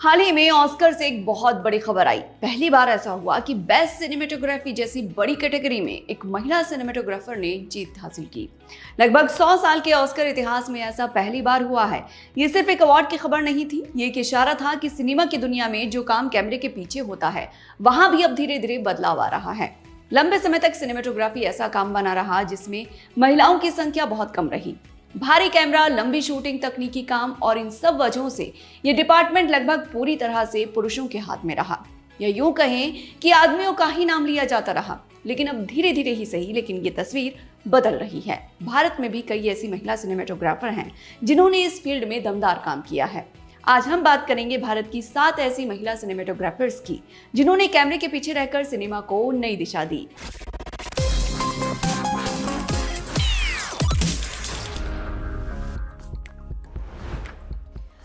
हाल ही में ऑस्कर से एक बहुत बड़ी खबर आई। पहली बार ऐसा हुआ कि बेस्ट सिनेमेटोग्राफी जैसी बड़ी कैटेगरी में एक महिला सिनेमेटोग्राफर ने जीत हासिल की। लगभग 100 साल के ऑस्कर इतिहास में ऐसा पहली बार हुआ है। ये सिर्फ एक अवार्ड की खबर नहीं थी, ये एक इशारा था कि सिनेमा की दुनिया में जो काम कैमरे के पीछे होता है वहां भी अब धीरे धीरे बदलाव आ रहा है। लंबे समय तक सिनेमेटोग्राफी ऐसा काम बना रहा जिसमें महिलाओं की संख्या बहुत कम रही। भारी कैमरा, लंबी शूटिंग, तकनीकी काम और इन सब वजहों से ये डिपार्टमेंट लगभग पूरी तरह से पुरुषों के हाथ में रहा। या यूं कहें कि आदमियों का ही नाम लिया जाता रहा। लेकिन अब धीरे धीरे ही सही, लेकिन ये तस्वीर बदल रही है। भारत में भी कई ऐसी महिला सिनेमेटोग्राफर हैं जिन्होंने इस फील्ड में दमदार काम किया है। आज हम बात करेंगे भारत की 7 ऐसी महिला सिनेमेटोग्राफर्स की जिन्होंने कैमरे के पीछे रहकर सिनेमा को नई दिशा दी।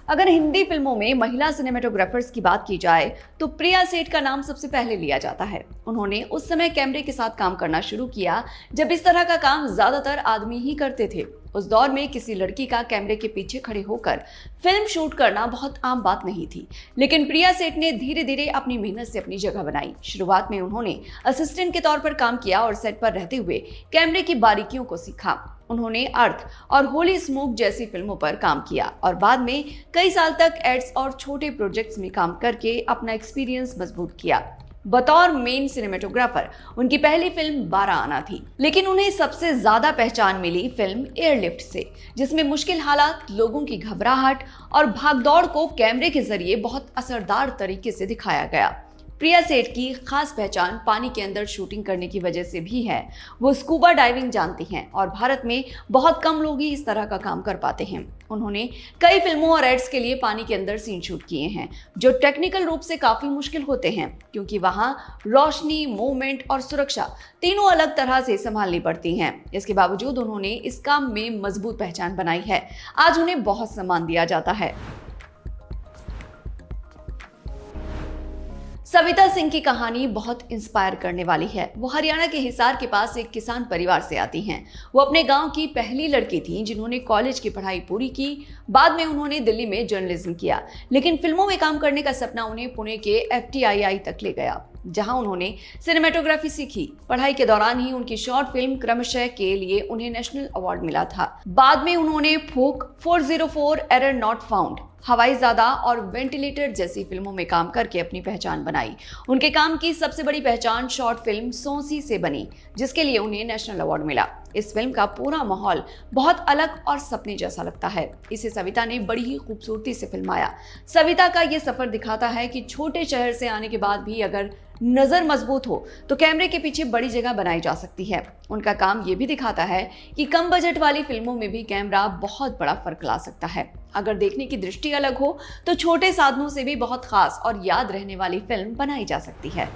अगर हिंदी फिल्मों में महिला सिनेमेटोग्राफर्स की बात की जाए तो प्रिया सेठ का नाम सबसे पहले लिया जाता है। उन्होंने उस समय कैमरे के साथ काम करना शुरू किया जब इस तरह का काम ज्यादातर आदमी ही करते थे। उस दौर में किसी लड़की का कैमरे के पीछे खड़े होकर फिल्म शूट करना बहुत आम बात नहीं थी। लेकिन प्रिया सेठ ने धीरे धीरे अपनी मेहनत से अपनी जगह बनाई। शुरुआत में उन्होंने असिस्टेंट के तौर पर काम किया और सेट पर रहते हुए कैमरे की बारीकियों को सीखा। उन्होंने अर्थ और होली स्मोक जैसी फिल्मों पर काम किया और बाद में कई साल तक एड्स और छोटे प्रोजेक्ट्स में काम करके अपना एक्सपीरियंस मजबूत किया। बतौर मेन सिनेमेटोग्राफर उनकी पहली फिल्म 12 आना थी, लेकिन उन्हें सबसे ज्यादा पहचान मिली फिल्म एयरलिफ्ट से, जिसमें मुश्किल हालात, लोगों की घबराहट और भागदौड़ को कैमरे के जरिए बहुत असरदार तरीके से दिखाया गया। प्रिया सेठ की खास पहचान पानी के अंदर शूटिंग करने की वजह से भी है। वो स्कूबा डाइविंग जानती हैं और भारत में बहुत कम लोग ही इस तरह का काम कर पाते हैं। उन्होंने कई फिल्मों और एड्स के लिए पानी के अंदर सीन शूट किए हैं, जो टेक्निकल रूप से काफी मुश्किल होते हैं क्योंकि वहां रोशनी, मूवमेंट और सुरक्षा तीनों अलग तरह से संभालनी पड़ती हैं। इसके बावजूद उन्होंने इस काम में मजबूत पहचान बनाई है। आज उन्हें बहुत सम्मान दिया जाता है। सविता सिंह की कहानी बहुत इंस्पायर करने वाली है। वो हरियाणा के हिसार के पास एक किसान परिवार से आती हैं। वो अपने गांव की पहली लड़की थी जिन्होंने कॉलेज की पढ़ाई पूरी की। बाद में उन्होंने दिल्ली में जर्नलिज्म किया, लेकिन फिल्मों में काम करने का सपना उन्हें पुणे के FTII तक ले गया, जहां उन्होंने सिनेमेटोग्राफी सीखी। पढ़ाई के दौरान ही उनकी शॉर्ट फिल्म क्रमशः के लिए उन्हें नेशनल अवार्ड मिला था। बाद में उन्होंने फूक, 404, एरर नॉट फाउंड, हवाईजादा और वेंटिलेटर जैसी फिल्मों में काम करके अपनी पहचान बनाई। उनके काम की सबसे बड़ी पहचान शॉर्ट फिल्म सोसी से बनी, जिसके लिए उन्हें नेशनल अवार्ड मिला। इस फिल्म का पूरा माहौल बहुत अलग और सपने जैसा लगता है। इसे सविता ने बड़ी ही खूबसूरती से फिल्माया। सविता का ये सफर दिखाता है कि छोटे शहर से आने के बाद भी अगर नजर मजबूत हो तो कैमरे के पीछे बड़ी जगह बनाई जा सकती है। उनका काम ये भी दिखाता है कि कम बजट वाली फिल्मों में भी कैमरा बहुत बड़ा फर्क ला सकता है। अगर देखने की दृष्टि अलग हो तो छोटे साधनों से भी बहुत खास और याद रहने वाली फिल्म बनाई जा सकती है।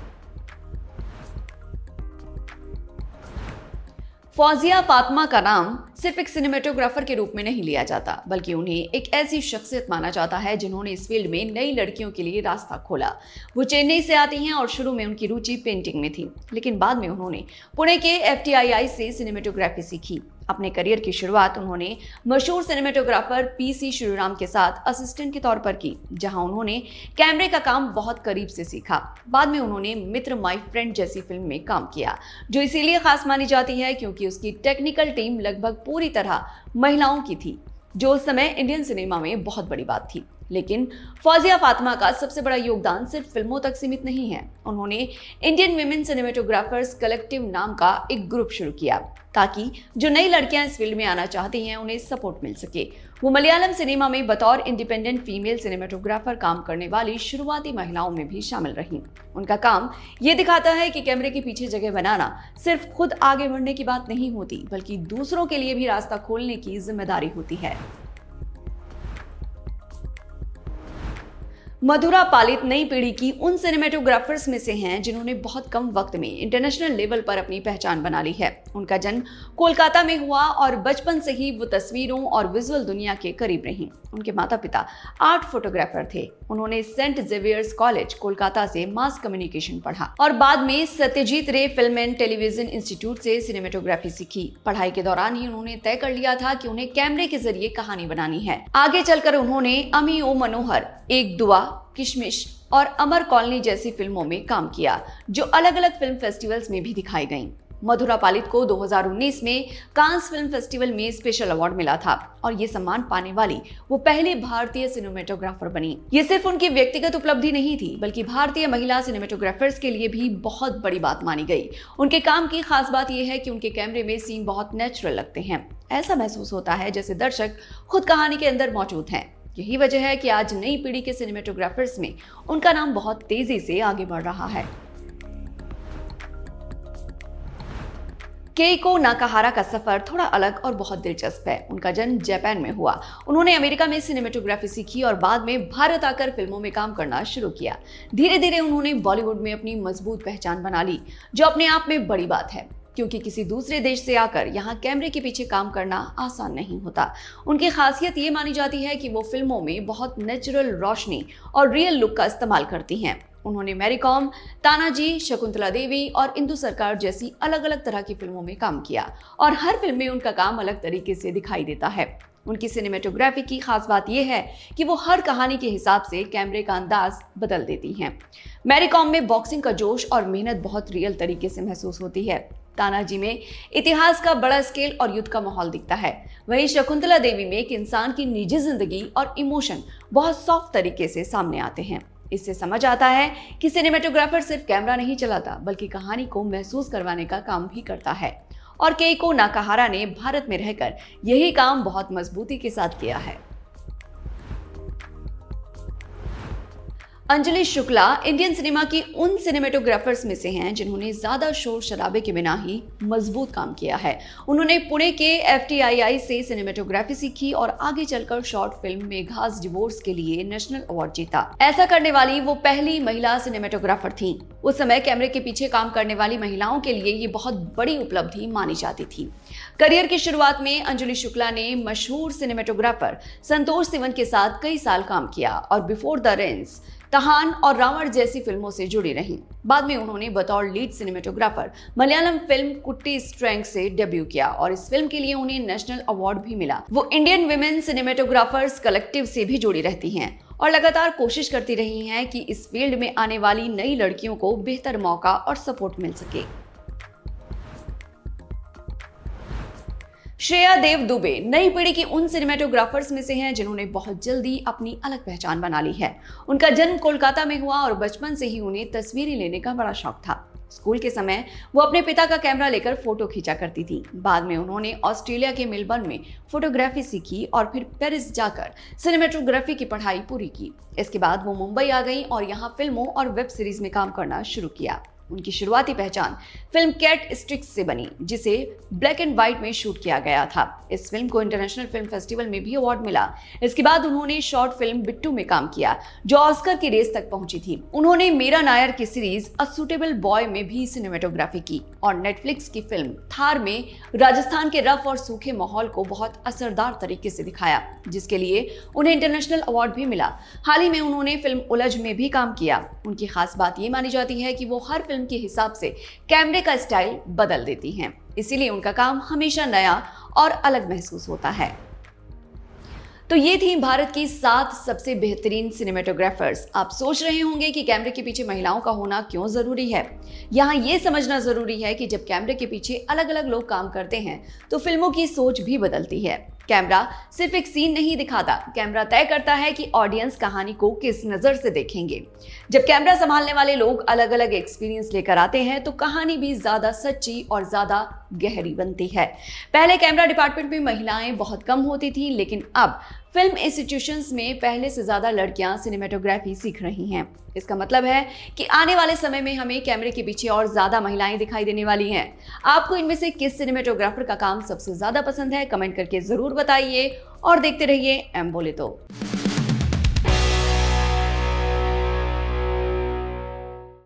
फौजिया फातिमा का नाम सिर्फ एक सिनेमेटोग्राफर के रूप में नहीं लिया जाता, बल्कि उन्हें एक ऐसी शख्सियत माना जाता है जिन्होंने इस फील्ड में नई लड़कियों के लिए रास्ता खोला। वो चेन्नई से आती हैं और शुरू में उनकी रुचि पेंटिंग में थी, लेकिन बाद में उन्होंने पुणे के FTII से सिनेमेटोग्राफी सीखी। अपने करियर की शुरुआत उन्होंने मशहूर सिनेमेटोग्राफर PC श्रीराम के साथ असिस्टेंट के तौर पर की, जहां उन्होंने कैमरे का काम बहुत करीब से सीखा। बाद में उन्होंने मित्र माय फ्रेंड जैसी फिल्म में काम किया, जो इसीलिए खास मानी जाती है क्योंकि उसकी टेक्निकल टीम लगभग पूरी तरह महिलाओं की थी, जो उस समय इंडियन सिनेमा में बहुत बड़ी बात थी। लेकिन फौजिया फातिमा का सबसे बड़ा योगदान सिर्फ फिल्मों तक सीमित नहीं है। उन्होंने इंडियन विमेन सिनेमेटोग्राफर्स कलेक्टिव नाम का एक ग्रुप शुरू किया ताकि जो नई लड़कियां इस फील्ड में आना चाहती हैं उन्हें सपोर्ट मिल सके। वो मलयालम सिनेमा में बतौर इंडिपेंडेंट फीमेल सिनेमेटोग्राफर काम करने वाली शुरुआती महिलाओं में भी शामिल रहीं। उनका काम ये दिखाता है कि कैमरे के पीछे जगह बनाना सिर्फ खुद आगे बढ़ने की बात नहीं होती, बल्कि दूसरों के लिए भी रास्ता खोलने की जिम्मेदारी होती है। मधुरा पालित नई पीढ़ी की उन सिनेमेटोग्राफर्स में से हैं जिन्होंने बहुत कम वक्त में इंटरनेशनल लेवल पर अपनी पहचान बना ली है। उनका जन्म कोलकाता में हुआ और बचपन से ही वो तस्वीरों और विजुअल दुनिया के करीब रहीं। उनके माता पिता आर्ट फोटोग्राफर थे। उन्होंने सेंट जेवियर्स कॉलेज कोलकाता से मास कम्युनिकेशन पढ़ा और बाद में सत्यजीत रे फिल्म एंड टेलीविजन इंस्टीट्यूट से सिनेमेटोग्राफी सीखी। पढ़ाई के दौरान ही उन्होंने तय कर लिया था कि उन्हें कैमरे के जरिए कहानी बनानी है। आगे चलकर उन्होंने अमी ओ मनोहर, एक दुआ, किशमिश और अमर कॉलोनी जैसी फिल्मों में काम किया, जो अलग अलग फिल्म फेस्टिवल्स में भी दिखाई गईं। मधुरा पालित को 2019 में कांस फिल्म फेस्टिवल में स्पेशल अवार्ड मिला था और ये सम्मान पाने वाली वो पहली भारतीय सिनेमेटोग्राफर बनी। ये सिर्फ उनकी व्यक्तिगत उपलब्धि नहीं थी, बल्कि भारतीय महिला सिनेमेटोग्राफर्स के लिए भी बहुत बड़ी बात मानी गई। उनके काम की खास बात यह है कि उनके कैमरे में सीन बहुत नेचुरल लगते हैं। ऐसा महसूस होता है जैसे दर्शक खुद कहानी के अंदर मौजूद हैं। यही वजह है कि आज नई पीढ़ी के सिनेमेटोग्राफर्स में उनका नाम बहुत तेजी से आगे बढ़ रहा है। केइको नाकाहारा का सफर थोड़ा अलग और बहुत दिलचस्प है। उनका जन्म जापान में हुआ। उन्होंने अमेरिका में सिनेमेटोग्राफी सीखी और बाद में भारत आकर फिल्मों में काम करना शुरू किया। धीरे धीरे उन्होंने बॉलीवुड में अपनी मजबूत पहचान बना ली, जो अपने आप में बड़ी बात है, क्योंकि किसी दूसरे देश से आकर यहाँ कैमरे के पीछे काम करना आसान नहीं होता। उनकी खासियत ये मानी जाती है कि वो फिल्मों में बहुत नेचुरल रोशनी और रियल लुक का इस्तेमाल करती हैं। उन्होंने मैरी कॉम, तानाजी, शकुंतला देवी और इंदु सरकार जैसी अलग अलग तरह की फिल्मों में काम किया और हर फिल्म में उनका काम अलग तरीके से दिखाई देता है। उनकी सिनेमेटोग्राफी की खास बात यह है कि वो हर कहानी के हिसाब से कैमरे का अंदाज बदल देती हैं। मैरी कॉम में बॉक्सिंग का जोश और मेहनत बहुत रियल तरीके से महसूस होती है। तानाजी में इतिहास का बड़ा स्केल और युद्ध का माहौल दिखता है। वहीं शकुंतला देवी में एक इंसान की निजी जिंदगी और इमोशन बहुत सॉफ्ट तरीके से सामने आते हैं। इससे समझ आता है कि सिनेमेटोग्राफर सिर्फ कैमरा नहीं चलाता, बल्कि कहानी को महसूस करवाने का काम भी करता है। और केइको नाकाहारा ने भारत में रहकर यही काम बहुत मजबूती के साथ किया है। अंजलि शुक्ला इंडियन सिनेमा की उन सिनेमेटोग्राफर्स में से हैं जिन्होंने ज्यादा शोर शराबे के बिना ही मजबूत काम किया है। उन्होंने पुणे के FTII से सिनेमेटोग्राफी सीखी और आगे चलकर शॉर्ट फिल्म मेघास डिवोर्स के लिए नेशनल अवार्ड जीता। ऐसा करने वाली वो पहली महिला सिनेमेटोग्राफर थीं। उस समय कैमरे के पीछे काम करने वाली महिलाओं के लिए ये बहुत बड़ी उपलब्धि मानी जाती थी। करियर की शुरुआत में अंजलि शुक्ला ने मशहूर सिनेमेटोग्राफर संतोष सिवन के साथ कई साल काम किया और बिफोर द रेन्स, तहान और रावण जैसी फिल्मों से जुड़ी रहीं। बाद में उन्होंने बतौर लीड सिनेमेटोग्राफर मलयालम फिल्म कुट्टी स्ट्रेंग से डेब्यू किया और इस फिल्म के लिए उन्हें नेशनल अवार्ड भी मिला। वो इंडियन विमेन सिनेमेटोग्राफर्स कलेक्टिव से भी जुड़ी रहती हैं और लगातार कोशिश करती रही हैं कि इस फील्ड में आने वाली नई लड़कियों को बेहतर मौका और सपोर्ट मिल सके। श्रेया देव दुबे नई पीढ़ी की उन सिनेमेटोग्राफर्स में से हैं जिन्होंने बहुत जल्दी अपनी अलग पहचान बना ली है। उनका जन्म कोलकाता में हुआ और बचपन से ही उन्हें तस्वीरें लेने का बड़ा शौक था। स्कूल के समय वो अपने पिता का कैमरा लेकर फोटो खींचा करती थी। बाद में उन्होंने ऑस्ट्रेलिया के मेलबर्न में फोटोग्राफी सीखी और फिर पेरिस जाकर सिनेमेटोग्राफी की पढ़ाई पूरी की। इसके बाद वो मुंबई आ गई और यहाँ फिल्मों और वेब सीरीज में काम करना शुरू किया। उनकी शुरुआती पहचान फिल्म कैट स्टिक्स से बनी, जिसे ब्लैक एंड व्हाइट में शूट किया गया था। इस फिल्म को इंटरनेशनल फिल्म फेस्टिवल में भी अवार्ड मिला। इसके बाद उन्होंने शॉर्ट फिल्म बिट्टू में काम किया, जो ऑस्कर की रेस तक पहुंची थी। उन्होंने मीरा नायर की सीरीज अ सुटेबल बॉय में भी सिनेमेटोग्राफी की और नेटफ्लिक्स की फिल्म थार में राजस्थान के रफ और सूखे माहौल को बहुत असरदार तरीके से दिखाया, जिसके लिए उन्हें इंटरनेशनल अवार्ड भी मिला। हाल ही में उन्होंने फिल्म उलझ में भी काम किया। उनकी खास बात ये मानी जाती है कि वो हर फिल्म के हिसाब से कैमरे का स्टाइल बदल देती हैं, इसीलिए उनका काम हमेशा नया और अलग महसूस होता है। तो ये थी भारत की 7 सबसे बेहतरीन सिनेमेटोग्राफर्स। आप सोच रहे होंगे कि कैमरे के पीछे महिलाओं का होना क्यों जरूरी है। यहाँ ये समझना जरूरी है कि जब कैमरे के पीछे अलग अलग लोग काम करते हैं तो फिल्मों की सोच भी बदलती है। कैमरा सिर्फ एक सीन नहीं दिखाता, कैमरा तय करता है कि ऑडियंस कहानी को किस नजर से देखेंगे। जब कैमरा संभालने वाले लोग अलग अलग एक्सपीरियंस लेकर आते हैं तो कहानी भी ज्यादा सच्ची और ज्यादा गहरी बनती है। पहले कैमरा डिपार्टमेंट में महिलाएं बहुत कम होती थी, लेकिन अब फिल्म इंस्टीट्यूशंस में पहले से ज्यादा लड़कियां सिनेमेटोग्राफी सीख रही हैं। इसका मतलब है कि आने वाले समय में हमें कैमरे के पीछे और ज्यादा महिलाएं दिखाई देने वाली हैं। आपको इनमें से किस सिनेमेटोग्राफर का काम सबसे ज्यादा पसंद है, कमेंट करके जरूर बताइए और देखते रहिए एम बोले तो।